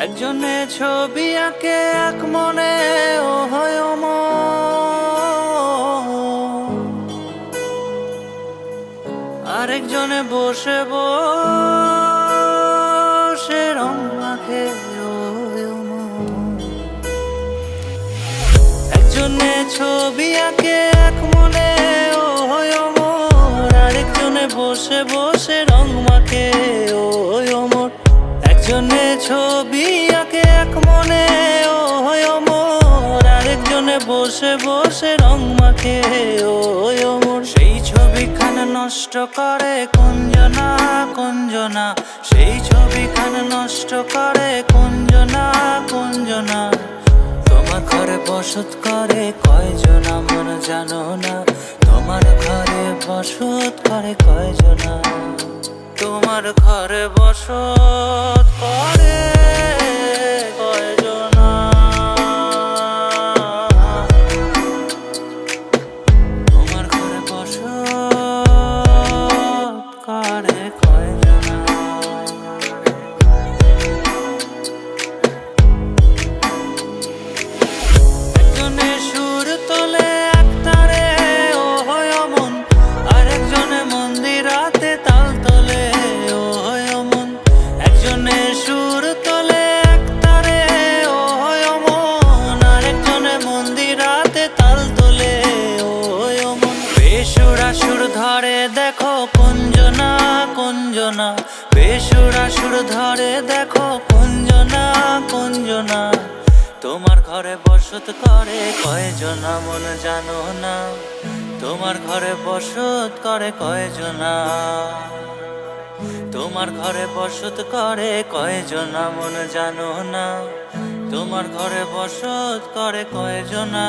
একজনে ছবি আঁকে এক মনে ও হয় আরেকজনে বসে বসে রং মাখে ও একজনে ছবি আঁকে এক মনে ও হয় আরেকজনে বসে বসে রং মাখে ও একজনে ছবি আঁকে এক মনে ও হয় আরেকজনে বসে বসে রং মাখে ও সেই ছবিখানা নষ্ট করে কুঞ্জনা কুঞ্জনা, সেই ছবিখানা নষ্ট করে কুঞ্জনা কুঞ্জনা। তোমার ঘরে বসত করে কয়জনা মন জানো না, তোমার ঘরে বসত করে কয়জনা, তোমার ঘরে বসত করে কয়জনা, তোমার ঘরে বসত করে কয়জনা। একজনে সুর তোলে এক তারে ও হয় অমন, আরেকজনে মন্দিরাতে তাল তোলে ও হয় অমন। একজনে সুর তোলে এক তারে ও হয় অমন, আরেকজনে মন্দিরাতে তাল তোলে ও হয় অমন। বেসুরা সুর ধরে দেখো কুঞ্জনা কুঞ্জনা, বেসুরা সুর ধরে দেখো কুঞ্জনা কুঞ্জনা। তোমার ঘরে বসত করে কয়জনা মন জানো না, তোমার ঘরে বসত করে কয়জনা, তোমার ঘরে বসত করে কয়জনা মন জানো না, তোমার ঘরে বসত করে কয়জনা।